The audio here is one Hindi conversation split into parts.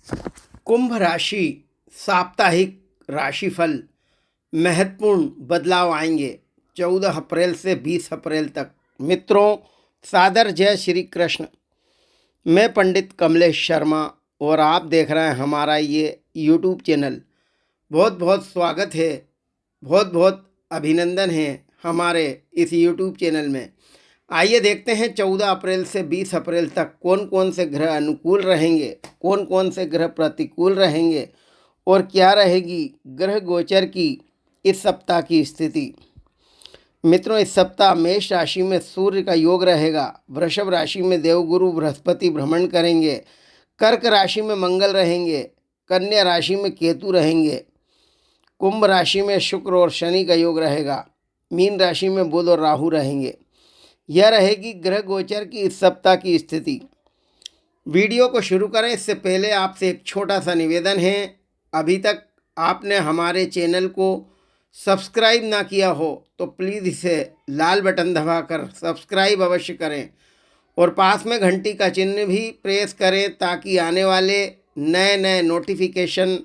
कुंभ राशि साप्ताहिक राशिफल महत्वपूर्ण बदलाव आएंगे 14 अप्रैल से 20 अप्रैल तक। मित्रों, सादर जय श्री कृष्ण। मैं पंडित कमलेश शर्मा और आप देख रहे हैं हमारा ये यूट्यूब चैनल। बहुत बहुत स्वागत है, बहुत बहुत अभिनंदन है हमारे इस यूट्यूब चैनल में। आइए देखते हैं 14 अप्रैल से 20 अप्रैल तक कौन कौन से ग्रह अनुकूल रहेंगे, कौन कौन से ग्रह प्रतिकूल रहेंगे और क्या रहेगी ग्रह गोचर की इस सप्ताह की स्थिति। मित्रों, इस सप्ताह मेष राशि में सूर्य का योग रहेगा, वृषभ राशि में देवगुरु बृहस्पति भ्रमण करेंगे, कर्क राशि में मंगल रहेंगे, कन्या राशि में केतु रहेंगे, कुंभ राशि में शुक्र और शनि का योग रहेगा, मीन राशि में बुध और राहु रहेंगे। यह रहेगी ग्रह गोचर की इस सप्ताह की स्थिति। वीडियो को शुरू करें इससे पहले आपसे एक छोटा सा निवेदन है। अभी तक आपने हमारे चैनल को सब्सक्राइब ना किया हो तो प्लीज़ इसे लाल बटन दबाकर सब्सक्राइब अवश्य करें और पास में घंटी का चिन्ह भी प्रेस करें ताकि आने वाले नए नए नोटिफिकेशन,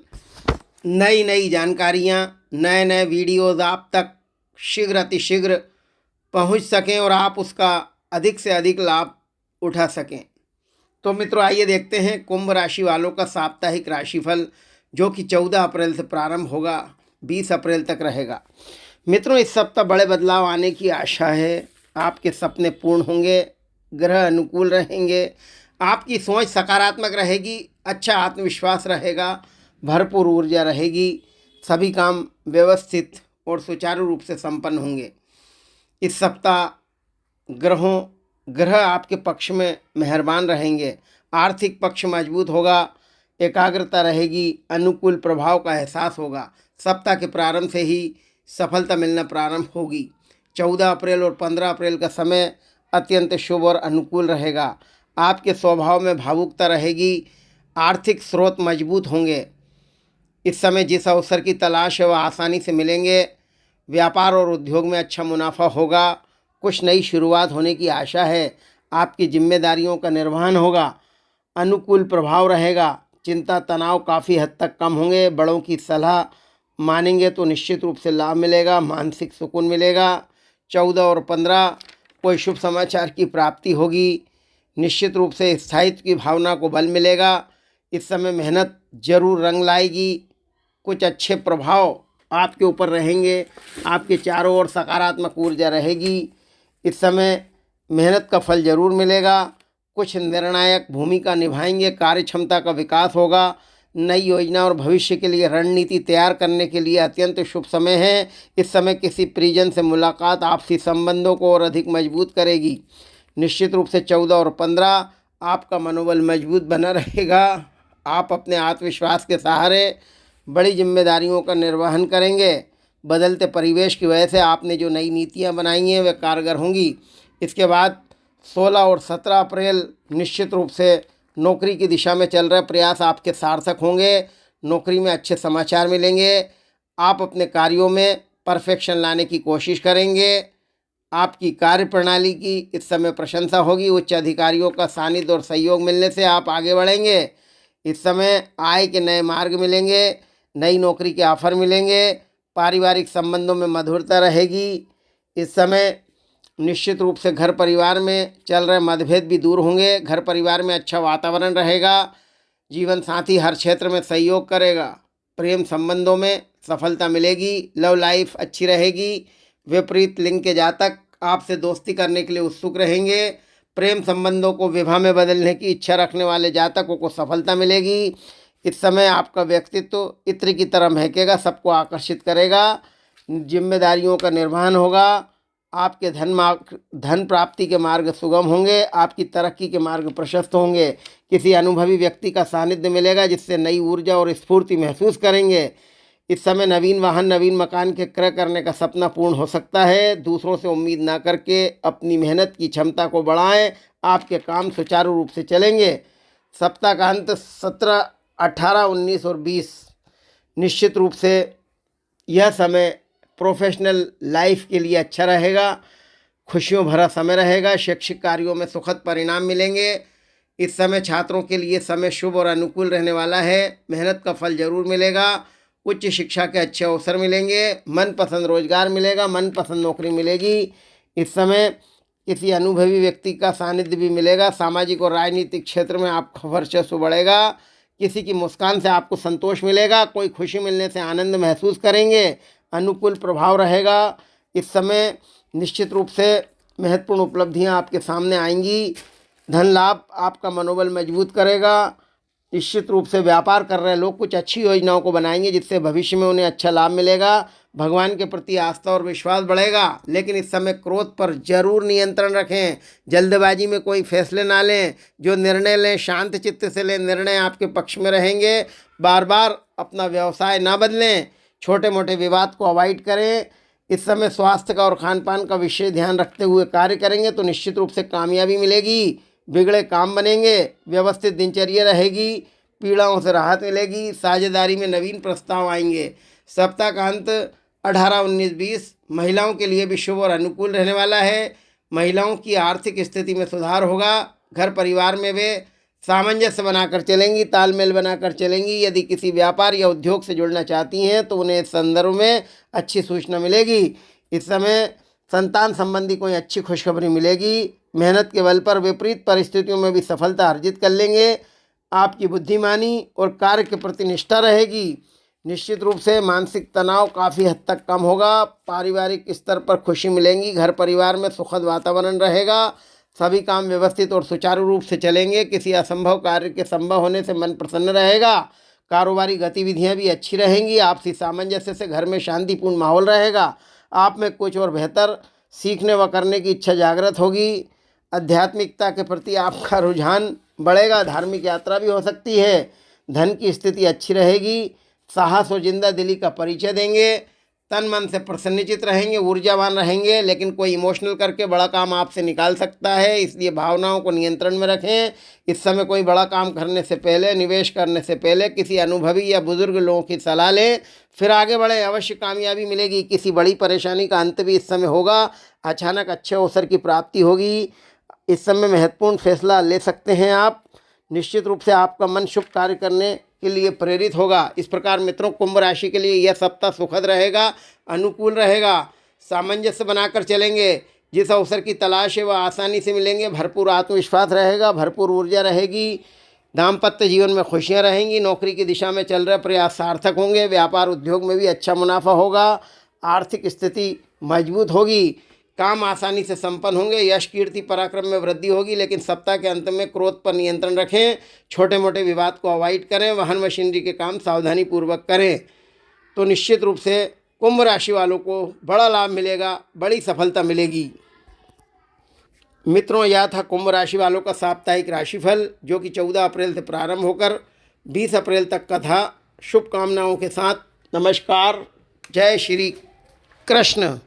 नई नई जानकारियाँ, नए नए वीडियोज़ आप तक शीघ्र अतिशीघ्र पहुंच सकें और आप उसका अधिक से अधिक लाभ उठा सकें। तो मित्रों, आइए देखते हैं कुंभ राशि वालों का साप्ताहिक राशिफल, जो कि 14 अप्रैल से प्रारंभ होगा, 20 अप्रैल तक रहेगा। मित्रों, इस सप्ताह बड़े बदलाव आने की आशा है। आपके सपने पूर्ण होंगे, ग्रह अनुकूल रहेंगे, आपकी सोच सकारात्मक रहेगी, अच्छा आत्मविश्वास रहेगा, भरपूर ऊर्जा रहेगी, सभी काम व्यवस्थित और सुचारू रूप से संपन्न होंगे। इस सप्ताह ग्रह आपके पक्ष में मेहरबान रहेंगे, आर्थिक पक्ष मजबूत होगा, एकाग्रता रहेगी, अनुकूल प्रभाव का एहसास होगा। सप्ताह के प्रारंभ से ही सफलता मिलना प्रारंभ होगी। 14 अप्रैल और 15 अप्रैल का समय अत्यंत शुभ और अनुकूल रहेगा। आपके स्वभाव में भावुकता रहेगी, आर्थिक स्रोत मजबूत होंगे। इस समय जिस अवसर की तलाश है वह आसानी से मिलेंगे। व्यापार और उद्योग में अच्छा मुनाफा होगा, कुछ नई शुरुआत होने की आशा है, आपकी जिम्मेदारियों का निर्वहन होगा, अनुकूल प्रभाव रहेगा, चिंता तनाव काफ़ी हद तक कम होंगे, बड़ों की सलाह मानेंगे तो निश्चित रूप से लाभ मिलेगा, मानसिक सुकून मिलेगा। 14 और 15 कोई शुभ समाचार की प्राप्ति होगी, निश्चित रूप से स्थायित्व की भावना को बल मिलेगा। इस समय मेहनत जरूर रंग लाएगी, कुछ अच्छे प्रभाव आपके ऊपर रहेंगे, आपके चारों ओर सकारात्मक ऊर्जा रहेगी। इस समय मेहनत का फल जरूर मिलेगा, कुछ निर्णायक भूमिका निभाएंगे, कार्य क्षमता का विकास होगा, नई योजना और भविष्य के लिए रणनीति तैयार करने के लिए अत्यंत शुभ समय है। इस समय किसी परिजन से मुलाकात आपसी संबंधों को और अधिक मजबूत करेगी। निश्चित रूप से 14 और 15 आपका मनोबल मजबूत बना रहेगा, आप अपने आत्मविश्वास के सहारे बड़ी जिम्मेदारियों का निर्वहन करेंगे। बदलते परिवेश की वजह से आपने जो नई नीतियां बनाई हैं वे कारगर होंगी। इसके बाद 16 और 17 अप्रैल निश्चित रूप से नौकरी की दिशा में चल रहे प्रयास आपके सार्थक होंगे, नौकरी में अच्छे समाचार मिलेंगे, आप अपने कार्यों में परफेक्शन लाने की कोशिश करेंगे, आपकी कार्य प्रणाली की इस समय प्रशंसा होगी, उच्च अधिकारियों का सानिध्य और सहयोग मिलने से आप आगे बढ़ेंगे। इस समय आय के नए मार्ग मिलेंगे, नई नौकरी के ऑफर मिलेंगे, पारिवारिक संबंधों में मधुरता रहेगी। इस समय निश्चित रूप से घर परिवार में चल रहे मतभेद भी दूर होंगे, घर परिवार में अच्छा वातावरण रहेगा, जीवन साथी हर क्षेत्र में सहयोग करेगा, प्रेम संबंधों में सफलता मिलेगी, लव लाइफ अच्छी रहेगी। विपरीत लिंग के जातक आपसे दोस्ती करने के लिए उत्सुक रहेंगे, प्रेम संबंधों को विवाह में बदलने की इच्छा रखने वाले जातकों को सफलता मिलेगी। इस समय आपका व्यक्तित्व इत्र की तरह महकेगा, सबको आकर्षित करेगा, जिम्मेदारियों का निर्वहन होगा, आपके धन प्राप्ति के मार्ग सुगम होंगे, आपकी तरक्की के मार्ग प्रशस्त होंगे, किसी अनुभवी व्यक्ति का सानिध्य मिलेगा जिससे नई ऊर्जा और स्फूर्ति महसूस करेंगे। इस समय नवीन वाहन, नवीन मकान के क्रय करने का सपना पूर्ण हो सकता है। दूसरों से उम्मीद ना करके अपनी मेहनत की क्षमता को बढ़ाएं, आपके काम सुचारू रूप से चलेंगे। सप्ताह का अंत 17, 18, 19 और 20 निश्चित रूप से यह समय प्रोफेशनल लाइफ के लिए अच्छा रहेगा, खुशियों भरा समय रहेगा, शैक्षिक कार्यों में सुखद परिणाम मिलेंगे, इस समय छात्रों के लिए समय शुभ और अनुकूल रहने वाला है। मेहनत का फल जरूर मिलेगा। उच्च शिक्षा के अच्छे अवसर मिलेंगे। मनपसंद रोजगार मिलेगा, मनपसंद नौकरी मिलेगी। इस समय किसी अनुभवी व्यक्ति का सानिध्य भी मिलेगा। सामाजिक और राजनीतिक क्षेत्र में आपका वर्चस्व बढ़ेगा। किसी की मुस्कान से आपको संतोष मिलेगा। कोई खुशी मिलने से आनंद महसूस करेंगे। अनुकूल प्रभाव रहेगा। इस समय निश्चित रूप से महत्वपूर्ण उपलब्धियां आपके सामने आएंगी। धन लाभ आपका मनोबल मजबूत करेगा। निश्चित रूप से व्यापार कर रहे लोग कुछ अच्छी योजनाओं को बनाएंगे जिससे भविष्य में उन्हें अच्छा लाभ मिलेगा। भगवान के प्रति आस्था और विश्वास बढ़ेगा। लेकिन इस समय क्रोध पर जरूर नियंत्रण रखें। जल्दबाजी में कोई फैसले ना लें। जो निर्णय लें शांत चित्त से लें। निर्णय आपके पक्ष में रहेंगे। बार बार अपना व्यवसाय ना बदलें। छोटे मोटे विवाद को अवॉइड करें। इस समय स्वास्थ्य का और खान पान का विशेष ध्यान रखते हुए कार्य करेंगे तो निश्चित रूप से कामयाबी मिलेगी। बिगड़े काम बनेंगे। व्यवस्थित दिनचर्या रहेगी। पीड़ाओं से राहत मिलेगी। साझेदारी में नवीन प्रस्ताव आएंगे। सप्ताह का अंत 18, 19, 20 महिलाओं के लिए भी शुभ और अनुकूल रहने वाला है। महिलाओं की आर्थिक स्थिति में सुधार होगा। घर परिवार में वे सामंजस्य बनाकर चलेंगी, तालमेल बनाकर चलेंगी। यदि किसी व्यापार या उद्योग से जुड़ना चाहती हैं तो उन्हें इस संदर्भ में अच्छी सूचना मिलेगी। इस समय संतान संबंधी कोई अच्छी खुशखबरी मिलेगी। मेहनत के बल पर विपरीत परिस्थितियों में भी सफलता अर्जित कर लेंगे। आपकी बुद्धिमानी और कार्य के प्रति निष्ठा रहेगी। निश्चित रूप से मानसिक तनाव काफ़ी हद तक कम होगा। पारिवारिक स्तर पर खुशी मिलेंगी। घर परिवार में सुखद वातावरण रहेगा। सभी काम व्यवस्थित और सुचारू रूप से चलेंगे। किसी असंभव कार्य के संभव होने से मन प्रसन्न रहेगा। कारोबारी गतिविधियां भी अच्छी रहेंगी। आपसी सामंजस्य से घर में शांतिपूर्ण माहौल रहेगा। आप में कुछ और बेहतर सीखने व करने की इच्छा जागृत होगी। आध्यात्मिकता के प्रति आपका रुझान बढ़ेगा। धार्मिक यात्रा भी हो सकती है। धन की स्थिति अच्छी रहेगी। साहस और जिंदा दिली का परिचय देंगे। तन मन से प्रसन्नचित रहेंगे, ऊर्जावान रहेंगे। लेकिन कोई इमोशनल करके बड़ा काम आपसे निकाल सकता है, इसलिए भावनाओं को नियंत्रण में रखें। इस समय कोई बड़ा काम करने से पहले, निवेश करने से पहले किसी अनुभवी या बुजुर्ग लोगों की सलाह लें, फिर आगे बढ़ें। अवश्य कामयाबी मिलेगी। किसी बड़ी परेशानी का अंत भी इस समय होगा। अचानक अच्छे अवसर की प्राप्ति होगी। इस समय महत्वपूर्ण फैसला ले सकते हैं आप। निश्चित रूप से आपका मन शुभ कार्य करने के लिए प्रेरित होगा। इस प्रकार मित्रों, कुंभ राशि के लिए यह सप्ताह सुखद रहेगा, अनुकूल रहेगा। सामंजस्य बनाकर चलेंगे। जिस अवसर की तलाश है वह आसानी से मिलेंगे। भरपूर आत्मविश्वास रहेगा, भरपूर ऊर्जा रहेगी। दाम्पत्य जीवन में खुशियां रहेंगी। नौकरी की दिशा में चल रहे प्रयास सार्थक होंगे। व्यापार उद्योग में भी अच्छा मुनाफा होगा। आर्थिक स्थिति मजबूत होगी। काम आसानी से संपन्न होंगे। यश कीर्ति पराक्रम में वृद्धि होगी। लेकिन सप्ताह के अंत में क्रोध पर नियंत्रण रखें। छोटे मोटे विवाद को अवॉइड करें। वाहन मशीनरी के काम सावधानी पूर्वक करें तो निश्चित रूप से कुंभ राशि वालों को बड़ा लाभ मिलेगा, बड़ी सफलता मिलेगी। मित्रों, यह था कुंभ राशि वालों का साप्ताहिक राशिफल, जो कि 14 अप्रैल से प्रारंभ होकर 20 अप्रैल तक का था। शुभकामनाओं के साथ नमस्कार। जय श्री कृष्ण।